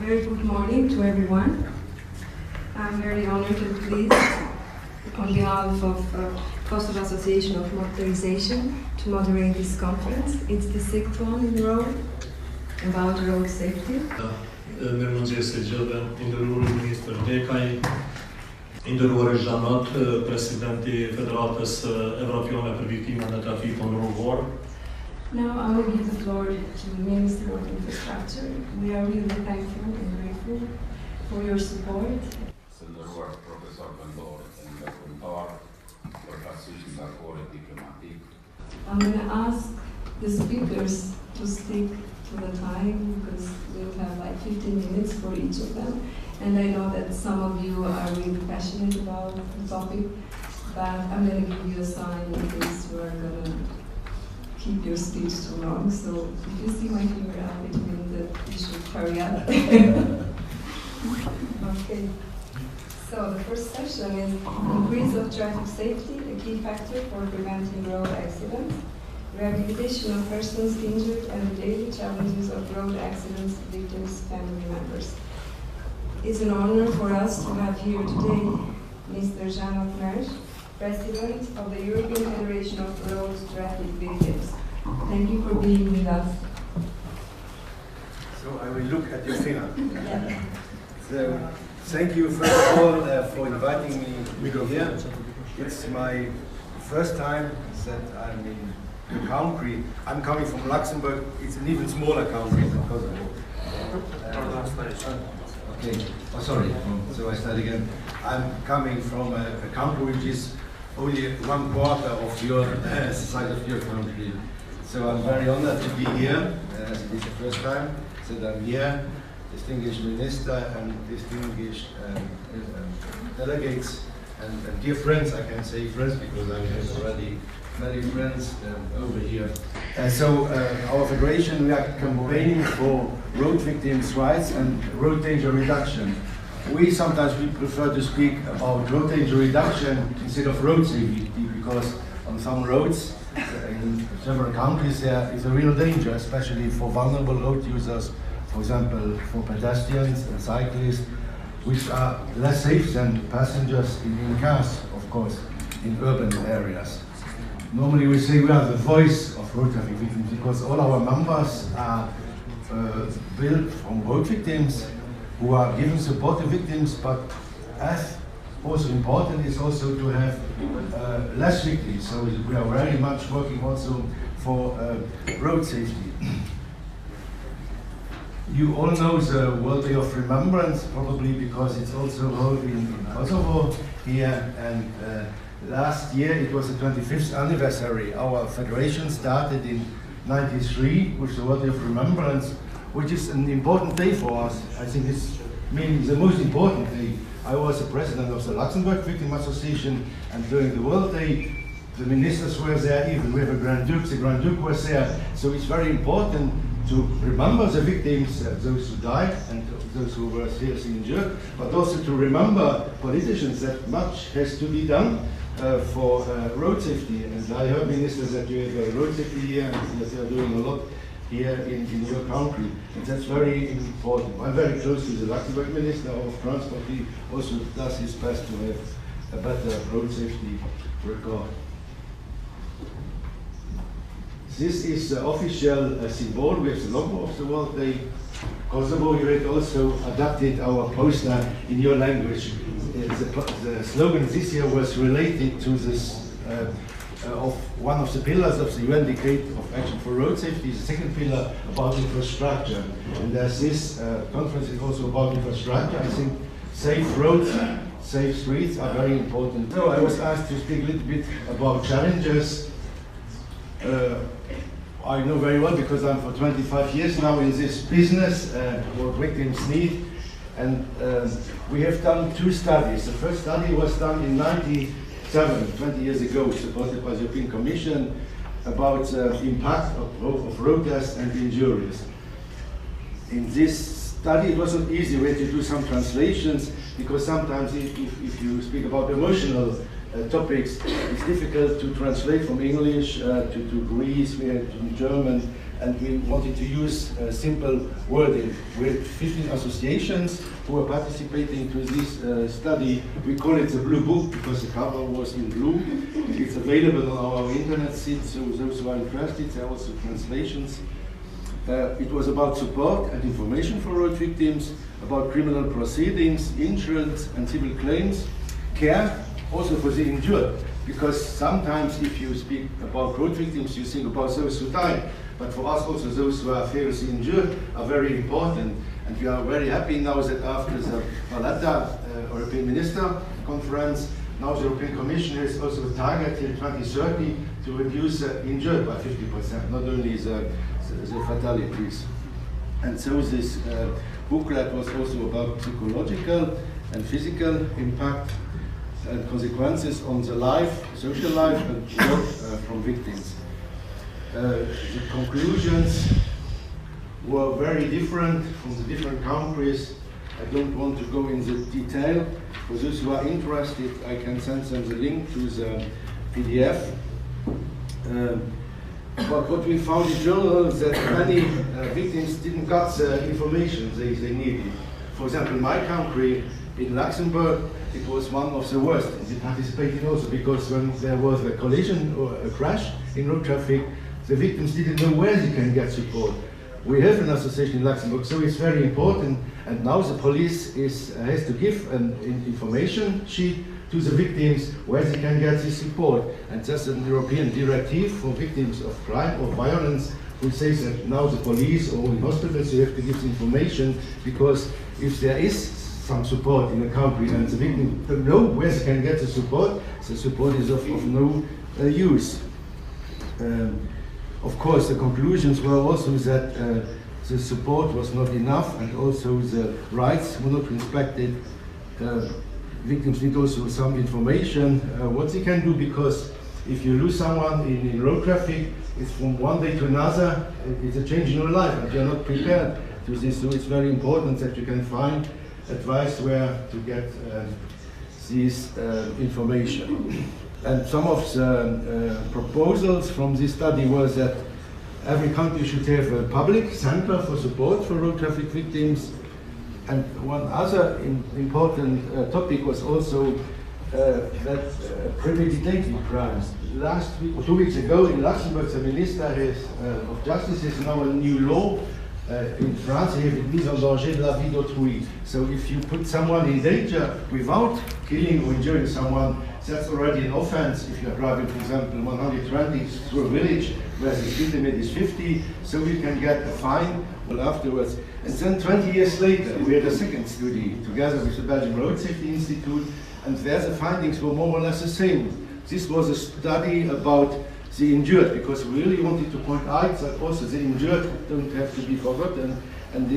Very good morning to everyone. I'm very honored and pleased on behalf of Kosovo Association of Motorization to moderate this conference. It's the sixth one in a row about road safety. Mirëmëngjes të gjithëve, nderuar ministër Dekaj, nderuar Zhanot, presidenti Federatës Evropiane për Viktimat e Trafikut Rrugor. Now I will give the floor to the Minister of Infrastructure. We are really thankful and grateful for your support. I'm going to ask the speakers to stick to the time because we'll have like 15 minutes for each of them. And I know that some of you are really passionate about the topic, but I'm going to give you a sign in case you are going to keep your speech too long. So if you see my finger up, it means that you should hurry up. Okay. So the first session is increase of traffic safety, a key factor for preventing road accidents, rehabilitation of persons injured, and the daily challenges of road accidents, victims, family members. It's an honor for us to have here today Mr. AMRKS, President of the European Federation of Road Traffic Victims. Thank you for being with us. So I will look at your finger. Yeah. So, thank you first of all for inviting me here. It's my first time that I'm in the country. I'm coming from Luxembourg. It's an even smaller country than Kosovo. Okay. Oh, sorry. So I start again. I'm coming from a country which is only 1/4 of your size of your country. So I'm very honored to be here. It's the first time that I'm here. Distinguished minister and distinguished delegates and dear friends. I can say friends because I have already many friends over here. Our federation, we are campaigning for road victims' rights and road danger reduction. We sometimes prefer to speak about road danger reduction instead of road safety because on some roads in several countries there is a real danger, especially for vulnerable road users, for example for pedestrians and cyclists, which are less safe than passengers in cars, of course, in urban areas. Normally we say we are the voice of road traffic victims because all our members are built from road victims who are giving support to victims, but as also important is also to have less victims. So we are very much working also for road safety. You all know the World Day of Remembrance, probably because it's also held in Kosovo here, and last year it was the 25th anniversary. Our federation started in '93 with the World Day of Remembrance, which is an important day for us. I think it's the most important day. I was the president of the Luxembourg Victim Association, and during the World Day, the ministers were there, even we have a Grand Duke, the Grand Duke was there. So it's very important to remember the victims, those who died and those who were seriously injured, but also to remember politicians that much has to be done for road safety. And I heard, Minister, that you have a road safety here and that you are doing a lot here in your country. And that's very important. I'm very close to the Luxembourg Minister of Transport. He also does his best to have a better road safety record. This is the official symbol. We have the logo of the World Day. Kosovo, you had also adapted our poster in your language. The slogan this year was related to this of one of the pillars of the UN Decade of Action for Road Safety, the second pillar about infrastructure. And as this conference is also about infrastructure, I think safe roads, safe streets are very important. So I was asked to speak a little bit about challenges. I know very well because I'm for 25 years now in this business, what victims need. And we have done 2 studies. The first study was done in '97, 20 years ago, supported by the European Commission, about the impact of road deaths and injuries. In this study, it wasn't easy. We had to do some translations because sometimes if you speak about emotional topics, it's difficult to translate from English to Greece, we had in German, and we wanted to use simple wording. We had 15 associations who are participating to this study. We call it the Blue Book because the cover was in blue. It's available on our internet site, so those who are interested, there are also translations. It was about support and information for road victims, about criminal proceedings, insurance and civil claims, care, also for the injured. Because sometimes if you speak about road victims, you think about those who died. But for us also those who are seriously injured are very important. And we are very happy now that after the Valletta European Minister Conference, now the European Commission has also targeted till 2030 to reduce injured by 50%, not only the fatalities. And so this booklet was also about psychological and physical impact and consequences on the life, social life, and work from victims. The conclusions were very different from the different countries. I don't want to go into detail. For those who are interested, I can send them the link to the PDF. But what we found in journal is that many victims didn't get the information they needed. For example, in my country, in Luxembourg, it was one of the worst. They participated also because when there was a collision or a crash in road traffic, the victims didn't know where they can get support. We have an association in Luxembourg, so it's very important. And now the police has to give an information sheet to the victims where they can get this support. And that's an European directive for victims of crime or violence, who says that now the police or in hospitals you have to give information, because if there is some support in a country and the victim don't know where they can get the support is of no use. Of course, the conclusions were also that the support was not enough and also the rights were not respected. Victims need also some information what they can do, because if you lose someone in road traffic, it's from one day to another, it's a change in your life and you're not prepared to this. So it's very important that you can find advice where to get this information. And some of the proposals from this study was that every country should have a public center for support for road traffic victims. And one other important topic was also that premeditated crimes. Last week, or 2 weeks ago in Luxembourg, the Minister of Justice has now a new law. In France, they have mise en danger de la vie d'autrui. So if you put someone in danger without killing or injuring someone, that's already an offense. If you're driving, for example, 120 through a village where the speed limit is 50, so you can get a fine afterwards. And then 20 years later, we had a second study together with the Belgian Road Safety Institute, and there the findings were more or less the same. This was a study about the injured, because we really wanted to point out that also the injured don't have to be forgotten. And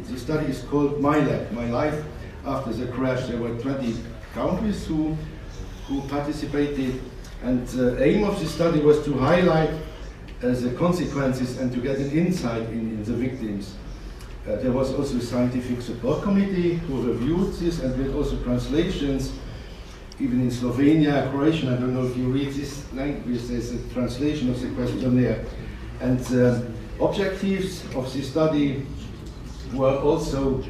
the study is called My Life After the Crash. There were 20 countries who participated, and the aim of the study was to highlight the consequences and to get an insight in the victims. There was also a scientific support committee who reviewed this, and we had also translations, even in Slovenia, Croatian. I don't know if you read this language, there's a translation of the questionnaire. And the objectives of this study were also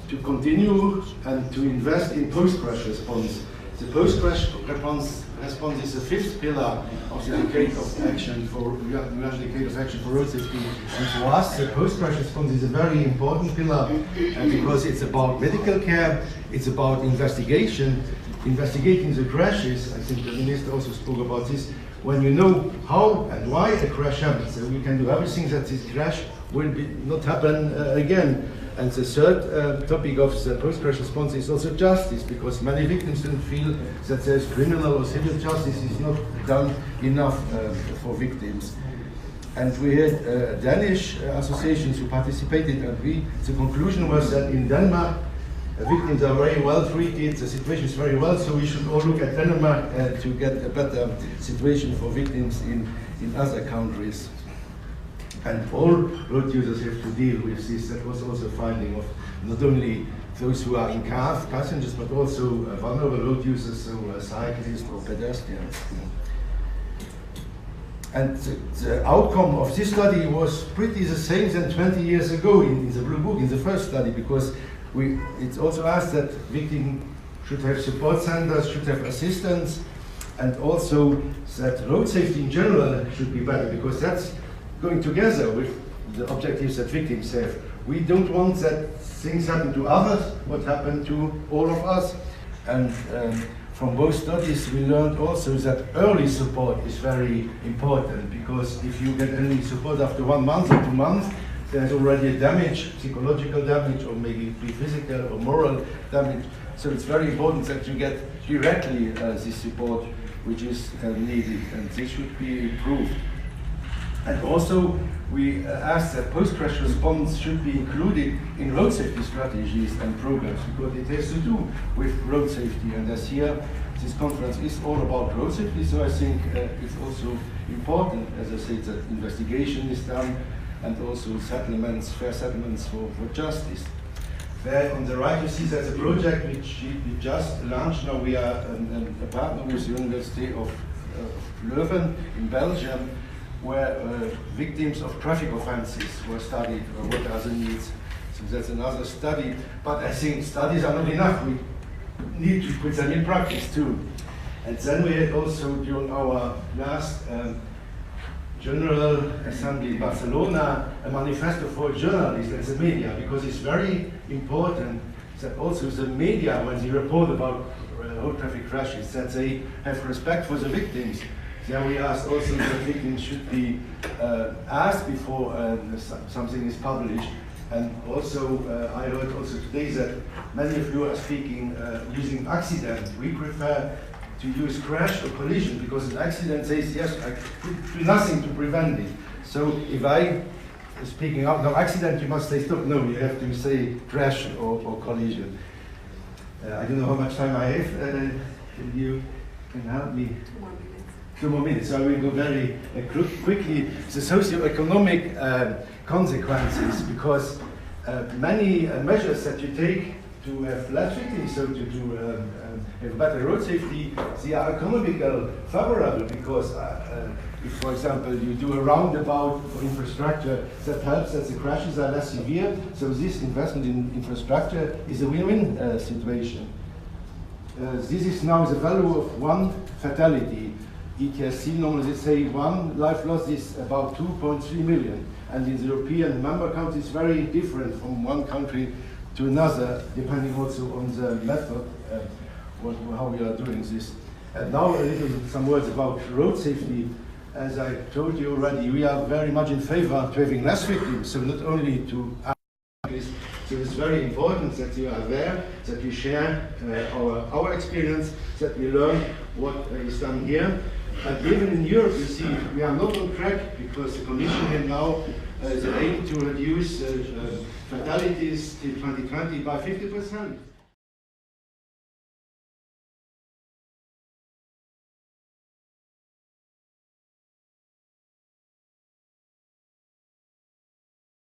to continue and to invest in post-crash response. The post-crash response is the fifth pillar of the decade of action for road safety. And for us, the post-crash response is a very important pillar, because it's about medical care, it's about investigating the crashes. I think the Minister also spoke about this. When you know how and why a crash happens, so we can do everything that this crash will not happen again. And the third topic of the post-crash response is also justice, because many victims don't feel that there's criminal or civil justice is not done enough for victims. And we had Danish associations who participated, and the conclusion was that in Denmark, victims are very well treated, the situation is very well, so we should all look at Denmark to get a better situation for victims in other countries. And all road users have to deal with this. That was also a finding of not only those who are in cars, passengers, but also vulnerable road users, so cyclists or pedestrians. And the outcome of this study was pretty the same than 20 years ago in the Blue Book, in the first study, because it's also asked that victims should have support centers, should have assistance, and also that road safety in general should be better, because that's going together with the objectives that victims have. We don't want that things happen to others, what happened to all of us. And from both studies we learned also that early support is very important, because if you get early support after 1 month or 2 months, there's already a damage, psychological damage, or maybe physical or moral damage. So it's very important that you get directly this support which is needed, and this should be improved. And also we asked that post-crash response should be included in road safety strategies and programs, because it has to do with road safety. And as here, this conference is all about road safety, so I think it's also important, as I said, that investigation is done, and also settlements, fair settlements for justice. There on the right you see there's a project which we just launched. Now we are a partner with the University of Leuven in Belgium, where victims of traffic offences were studied, or what are the needs. So that's another study, but I think studies are not enough. We need to put them in practice too. And then we had also, during our last General Assembly in Barcelona, a manifesto for journalists and the media, because it's very important that also the media, when they report about road traffic crashes, that they have respect for the victims. Then we asked also that victims should be asked before something is published. And also, I heard also today that many of you are speaking using accident. We prefer to use crash or collision, because an accident says, yes, I do nothing to prevent it. So if I speaking out, no accident, you must say stop. No, you have to say crash or collision. I don't know how much time I have. You can help me. 2 more minutes. So I will go very quickly. The socio-economic consequences, because many measures that you take to have less victims, so to have better road safety, they are economical favorable, because if, for example, you do a roundabout for infrastructure, that helps that the crashes are less severe. So this investment in infrastructure is a win-win situation. This is now the value of 1 fatality. ETSC normally they say 1 life loss is about 2.3 million, and in the European member countries it's very different from one country to another, depending also on the method, how we are doing this. And now some words about road safety. As I told you already, we are very much in favor to having less victims, so not only to this. So it's very important that you are aware, that we share our experience, that we learn what is done here. But even in Europe, you see, we are not on track, because the Commission has now the aim to reduce fatalities till 2020 by 50%.